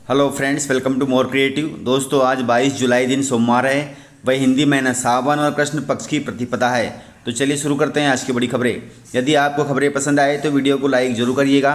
Hello friends, welcome to more creative. दोस्तों, आज 22 जुलाई दिन सोमवार है। वह हिंदी महीना सावन और कृष्ण पक्ष की प्रतिपदा है। तो चलिए शुरू करते हैं आज की बड़ी खबरें। यदि आपको खबरें पसंद आए तो वीडियो को लाइक जरूर करिएगा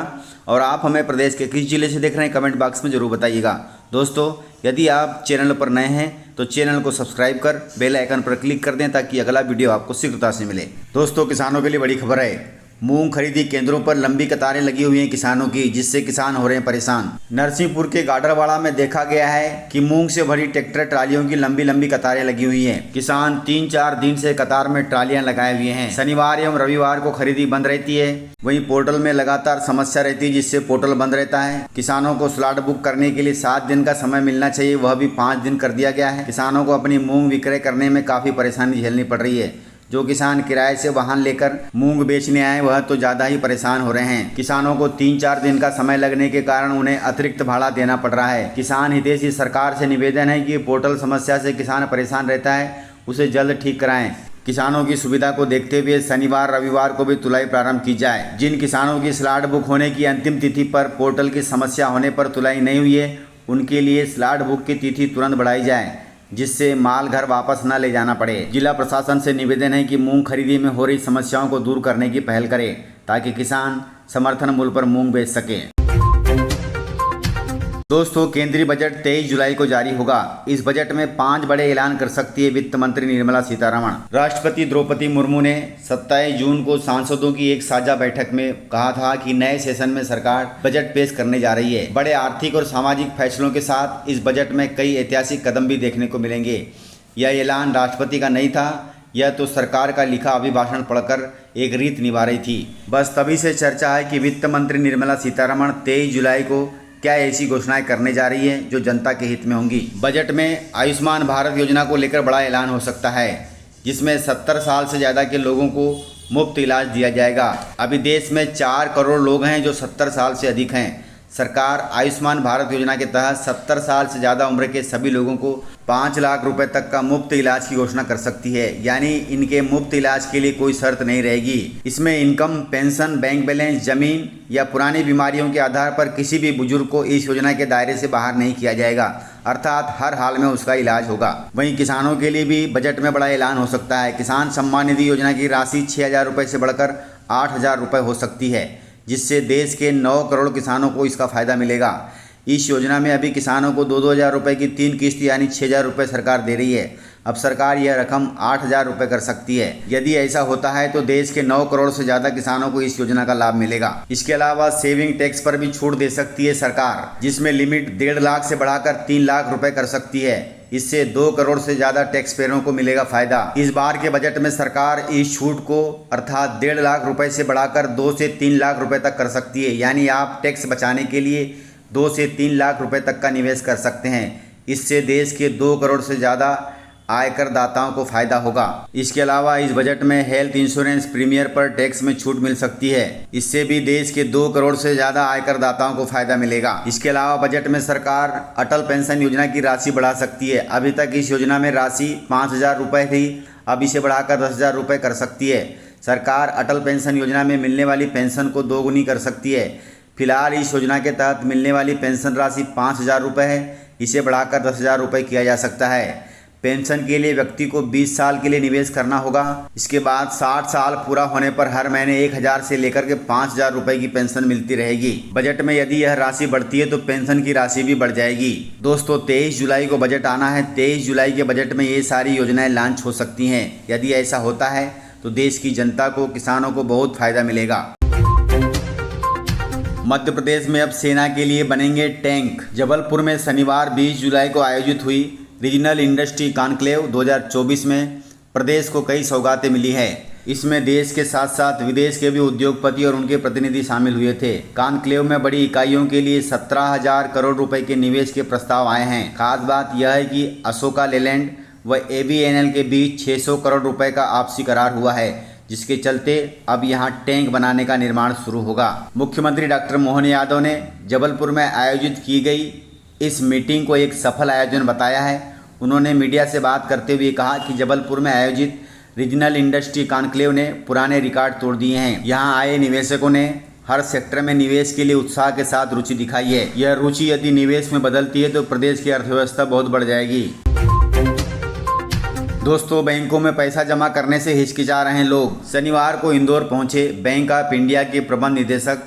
और आप हमें प्रदेश के किस जिले से देख रहे हैं कमेंट बॉक्स में जरूर बताइएगा। दोस्तों, यदि आप चैनल पर नए हैं तो चैनल को सब्सक्राइब कर बेल आइकन पर क्लिक कर दें ताकि अगला वीडियो आपको शीघ्रता से मिले। दोस्तों, किसानों के लिए बड़ी खबर है। मूंग खरीदी केंद्रों पर लंबी कतारें लगी हुई हैं किसानों की, जिससे किसान हो रहे हैं परेशान। नरसिंहपुर के गाडरवाड़ा में देखा गया है कि मूंग से भरी ट्रैक्टर ट्रालियों की लंबी लंबी कतारें लगी हुई हैं। किसान 3-4 दिन से कतार में ट्रालियां लगाए हुए हैं। शनिवार एवं रविवार को खरीदी बंद रहती है। वहीं पोर्टल में लगातार समस्या रहती है, जिससे पोर्टल बंद रहता है। किसानों को स्लॉट बुक करने के लिए 7 दिन का समय मिलना चाहिए, वह भी 5 दिन कर दिया गया है। किसानों को अपनी मूंग विक्रय करने में काफी परेशानी झेलनी पड़ रही है। जो किसान किराए से वाहन लेकर मूंग बेचने आए वह तो ज़्यादा ही परेशान हो रहे हैं। किसानों को 3-4 दिन का समय लगने के कारण उन्हें अतिरिक्त भाड़ा देना पड़ रहा है। किसान हितैषी सरकार से निवेदन है कि पोर्टल समस्या से किसान परेशान रहता है, उसे जल्द ठीक कराएं। किसानों की सुविधा को देखते हुए शनिवार रविवार को भी तुलाई प्रारंभ की जाए। जिन किसानों की स्लॉट बुक होने की अंतिम तिथि पर पोर्टल की समस्या होने पर तुलाई नहीं हुई है, उनके लिए स्लॉट बुक की तिथि तुरंत बढ़ाई जाए, जिससे माल घर वापस न ले जाना पड़े। जिला प्रशासन से निवेदन है कि मूंग खरीदी में हो रही समस्याओं को दूर करने की पहल करे ताकि किसान समर्थन मूल्य पर मूंग बेच सके। दोस्तों, केंद्रीय बजट 23 जुलाई को जारी होगा। इस बजट में 5 बड़े ऐलान कर सकती है वित्त मंत्री निर्मला सीतारमण। राष्ट्रपति द्रौपदी मुर्मू ने 27 जून को सांसदों की एक साझा बैठक में कहा था कि नए सेशन में सरकार बजट पेश करने जा रही है। बड़े आर्थिक और सामाजिक फैसलों के साथ इस बजट में कई ऐतिहासिक कदम भी देखने को मिलेंगे। यह ऐलान राष्ट्रपति का नहीं था, यह तो सरकार का लिखा अभिभाषण पढ़कर एक रीत निभा रही थी। बस तभी से चर्चा है कि वित्त मंत्री निर्मला सीतारमण 23 जुलाई को क्या ऐसी घोषणाएं करने जा रही है जो जनता के हित में होंगी। बजट में आयुष्मान भारत योजना को लेकर बड़ा ऐलान हो सकता है, जिसमें 70 साल से ज़्यादा के लोगों को मुफ्त इलाज दिया जाएगा। अभी देश में 4 करोड़ लोग हैं जो 70 साल से अधिक हैं। सरकार आयुष्मान भारत योजना के तहत 70 साल से ज़्यादा उम्र के सभी लोगों को 5 लाख रुपए तक का मुफ्त इलाज की घोषणा कर सकती है। यानी इनके मुफ्त इलाज के लिए कोई शर्त नहीं रहेगी। इसमें इनकम, पेंशन, बैंक बैलेंस, जमीन या पुरानी बीमारियों के आधार पर किसी भी बुजुर्ग को इस योजना के दायरे से बाहर नहीं किया जाएगा, अर्थात हर हाल में उसका इलाज होगा। वहीं किसानों के लिए भी बजट में बड़ा ऐलान हो सकता है। किसान सम्मान निधि योजना की राशि 6,000 रुपये से बढ़कर 8,000 रुपये हो सकती है, जिससे देश के 9 करोड़ किसानों को इसका फायदा मिलेगा। इस योजना में अभी किसानों को 2-2 हज़ार रुपये की 3 किस्त यानी 6,000 रुपये सरकार दे रही है। अब सरकार यह रकम 8,000 रुपये कर सकती है। यदि ऐसा होता है तो देश के 9 करोड़ से ज़्यादा किसानों को इस योजना का लाभ मिलेगा। इसके अलावा सेविंग टैक्स पर भी छूट दे सकती है सरकार, जिसमें लिमिट 1.5 लाख से बढ़ाकर 3 लाख रुपये कर सकती है। इससे 2 करोड़ से ज़्यादा टैक्स पेयरों को मिलेगा फायदा। इस बार के बजट में सरकार इस छूट को अर्थात 1.5 लाख रुपए से बढ़ाकर 2 से 3 लाख रुपए तक कर सकती है। यानी आप टैक्स बचाने के लिए 2 से 3 लाख रुपए तक का निवेश कर सकते हैं। इससे देश के 2 करोड़ से ज़्यादा आयकर दाताओं को फायदा होगा। इसके अलावा इस बजट में हेल्थ इंश्योरेंस प्रीमियर पर टैक्स में छूट मिल सकती है। इससे भी देश के 2 करोड़ से ज्यादा आयकर दाताओं को फायदा मिलेगा। इसके अलावा बजट में सरकार अटल पेंशन योजना की राशि बढ़ा सकती है। अभी तक इस योजना में राशि 5,000 रुपये थी, अब इसे बढ़ाकर 10,000 रुपये कर सकती है। सरकार अटल पेंशन योजना में मिलने वाली पेंशन को 2 गुनी कर सकती है। फिलहाल इस योजना के तहत मिलने वाली पेंशन राशि 5,000 रुपये है, इसे बढ़ाकर 10,000 रुपये किया जा सकता है। पेंशन के लिए व्यक्ति को 20 साल के लिए निवेश करना होगा। इसके बाद 60 साल पूरा होने पर हर महीने 1,000 से लेकर के 5,000 रुपए की पेंशन मिलती रहेगी। बजट में यदि यह राशि बढ़ती है तो पेंशन की राशि भी बढ़ जाएगी। दोस्तों, 23 जुलाई को बजट आना है। 23 जुलाई के बजट में ये सारी योजनाएं लॉन्च हो सकती हैं। यदि ऐसा होता है तो देश की जनता को, किसानों को बहुत फायदा मिलेगा। मध्य प्रदेश में अब सेना के लिए बनेंगे टैंक। जबलपुर में शनिवार 20 जुलाई को आयोजित हुई रीजनल इंडस्ट्री कॉन्क्लेव 2024 में प्रदेश को कई सौगातें मिली है। इसमें देश के साथ साथ विदेश के भी उद्योगपति और उनके प्रतिनिधि शामिल हुए थे। कॉन्क्लेव में बड़ी इकाइयों के लिए 17,000 करोड़ रुपए के निवेश के प्रस्ताव आए हैं। खास बात यह है कि अशोका लेलैंड व ABNL के बीच 600 करोड़ रुपए का आपसी करार हुआ है, जिसके चलते अब यहां टैंक बनाने का निर्माण शुरू होगा। मुख्यमंत्री डॉक्टर मोहन यादव ने जबलपुर में आयोजित की गई इस मीटिंग को एक सफल आयोजन बताया है। उन्होंने मीडिया से बात करते हुए कहा कि जबलपुर में आयोजित रीजनल इंडस्ट्री कॉन्क्लेव ने पुराने रिकॉर्ड तोड़ दिए हैं। यहां आए निवेशकों ने हर सेक्टर में निवेश के लिए उत्साह के साथ रुचि दिखाई है। यह रुचि यदि निवेश में बदलती है तो प्रदेश की अर्थव्यवस्था बहुत बढ़ जाएगी। दोस्तों, बैंकों में पैसा जमा करने से हिचकिचा रहे लोग। शनिवार को इंदौर पहुंचे बैंक ऑफ इंडिया के प्रबंध निदेशक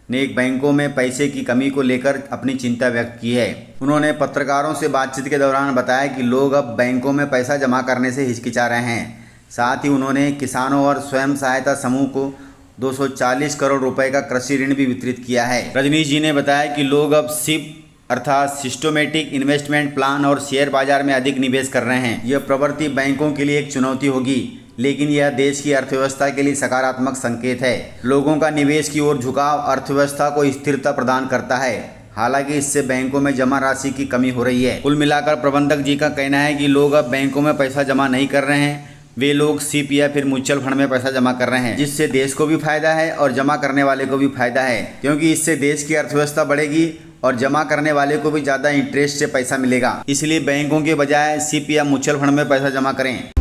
ने बैंकों में पैसे की कमी को लेकर अपनी चिंता व्यक्त की है। उन्होंने पत्रकारों से बातचीत के दौरान बताया कि लोग अब बैंकों में पैसा जमा करने से हिचकिचा रहे हैं। साथ ही उन्होंने किसानों और स्वयं सहायता समूह को 240 करोड़ रुपए का कृषि ऋण भी वितरित किया है। रजनीश जी ने बताया कि लोग अब सिप अर्थात सिस्टमेटिक इन्वेस्टमेंट प्लान और शेयर बाजार में अधिक निवेश कर रहे हैं। यह प्रवृत्ति बैंकों के लिए एक चुनौती होगी, लेकिन यह देश की अर्थव्यवस्था के लिए सकारात्मक संकेत है। लोगों का निवेश की ओर झुकाव अर्थव्यवस्था को स्थिरता प्रदान करता है। हालांकि इससे बैंकों में जमा राशि की कमी हो रही है। कुल मिलाकर प्रबंधक जी का कहना है कि लोग अब बैंकों में पैसा जमा नहीं कर रहे हैं, वे लोग सिप या फिर म्यूचुअल फंड में पैसा जमा कर रहे हैं, जिससे देश को भी फायदा है और जमा करने वाले को भी फायदा है, क्योंकि इससे देश की अर्थव्यवस्था बढ़ेगी और जमा करने वाले को भी ज़्यादा इंटरेस्ट से पैसा मिलेगा। इसलिए बैंकों के बजाय सिप या म्यूचुअल फंड में पैसा जमा करें।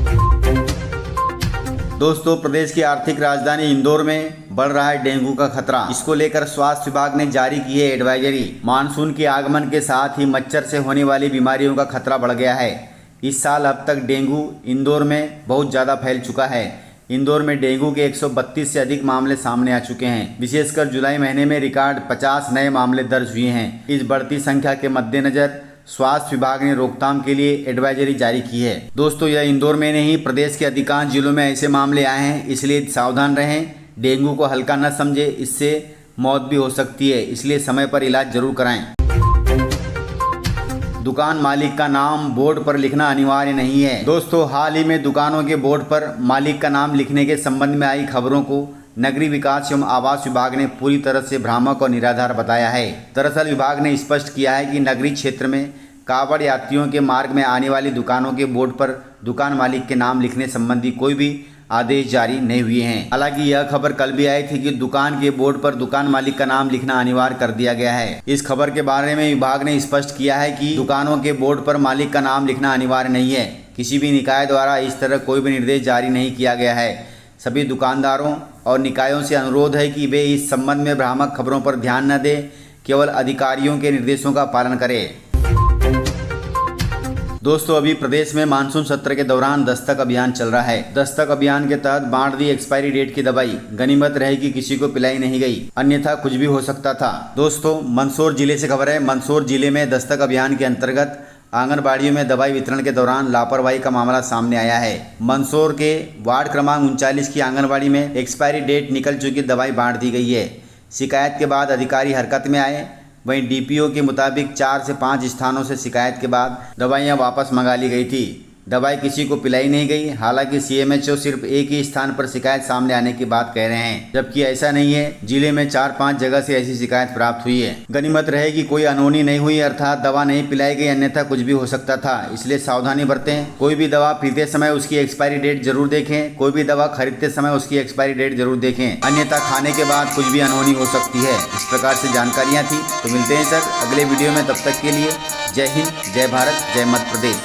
दोस्तों, प्रदेश की आर्थिक राजधानी इंदौर में बढ़ रहा है डेंगू का खतरा। इसको लेकर स्वास्थ्य विभाग ने जारी की है एडवाइजरी। मानसून के आगमन के साथ ही मच्छर से होने वाली बीमारियों का खतरा बढ़ गया है। इस साल अब तक डेंगू इंदौर में बहुत ज़्यादा फैल चुका है। इंदौर में डेंगू के 132 से अधिक मामले सामने आ चुके हैं। विशेषकर जुलाई महीने में रिकॉर्ड 50 नए मामले दर्ज हुए हैं। इस बढ़ती संख्या के मद्देनजर स्वास्थ्य विभाग ने रोकथाम के लिए एडवाइजरी जारी की है। दोस्तों, यह इंदौर में नहीं, प्रदेश के अधिकांश जिलों में ऐसे मामले आए हैं, इसलिए सावधान रहें। डेंगू को हल्का न समझे, इससे मौत भी हो सकती है, इसलिए समय पर इलाज जरूर कराएं। दुकान मालिक का नाम बोर्ड पर लिखना अनिवार्य नहीं है। दोस्तों, हाल ही में दुकानों के बोर्ड पर मालिक का नाम लिखने के संबंध में आई खबरों को नगरीय विकास एवं आवास विभाग ने पूरी तरह से भ्रामक और निराधार बताया है। दरअसल विभाग ने स्पष्ट किया है कि नगरीय क्षेत्र में कावड़ यात्रियों के मार्ग में आने वाली दुकानों के बोर्ड पर दुकान मालिक के नाम लिखने संबंधी कोई भी आदेश जारी नहीं हुए हैं। हालांकि यह खबर कल भी आई थी कि दुकान के बोर्ड पर दुकान मालिक का नाम लिखना अनिवार्य कर दिया गया है। इस खबर के बारे में विभाग ने स्पष्ट किया है कि दुकानों के बोर्ड पर मालिक का नाम लिखना अनिवार्य नहीं है। किसी भी निकाय द्वारा इस तरह कोई भी निर्देश जारी नहीं किया गया है। सभी दुकानदारों और निकायों से अनुरोध है कि वे इस संबंध में भ्रामक खबरों पर ध्यान न दें, केवल अधिकारियों के निर्देशों का पालन करें। दोस्तों, अभी प्रदेश में मानसून सत्र के दौरान दस्तक अभियान चल रहा है। दस्तक अभियान के तहत बांट दी एक्सपायरी डेट की दवाई। गनीमत रहे कि किसी को पिलाई नहीं गई, अन्यथा कुछ भी हो सकता था। दोस्तों, मंदसौर जिले से खबर है। मंदसौर जिले में दस्तक अभियान के अंतर्गत आंगनबाड़ियों में दवाई वितरण के दौरान लापरवाही का मामला सामने आया है। मंदसौर के वार्ड क्रमांक 39 की आंगनबाड़ी में एक्सपायरी डेट निकल चुकी दवाई बांट दी गई है। शिकायत के बाद अधिकारी हरकत में आए। वहीं डीपीओ के मुताबिक 4 से 5 स्थानों से शिकायत के बाद दवाइयां वापस मंगा ली गई थी। दवाई किसी को पिलाई नहीं गई। हालांकि सीएमएचओ सिर्फ एक ही स्थान पर शिकायत सामने आने की बात कह रहे हैं, जबकि ऐसा नहीं है। जिले में 4-5 जगह से ऐसी शिकायत प्राप्त हुई है। गनीमत रहे कि कोई अनहोनी नहीं हुई, अर्थात दवा नहीं पिलाई गई, अन्यथा कुछ भी हो सकता था, इसलिए सावधानी बरतें। कोई भी दवा पीते समय उसकी एक्सपायरी डेट जरूर देखें। कोई भी दवा खरीदते समय उसकी एक्सपायरी डेट जरूर देखें, अन्यथा खाने के बाद कुछ भी अनहोनी हो सकती है। इस प्रकार से जानकारियाँ थी। तो मिलते हैं सर अगले वीडियो में, तब तक के लिए जय हिंद, जय भारत, जय मध्य प्रदेश।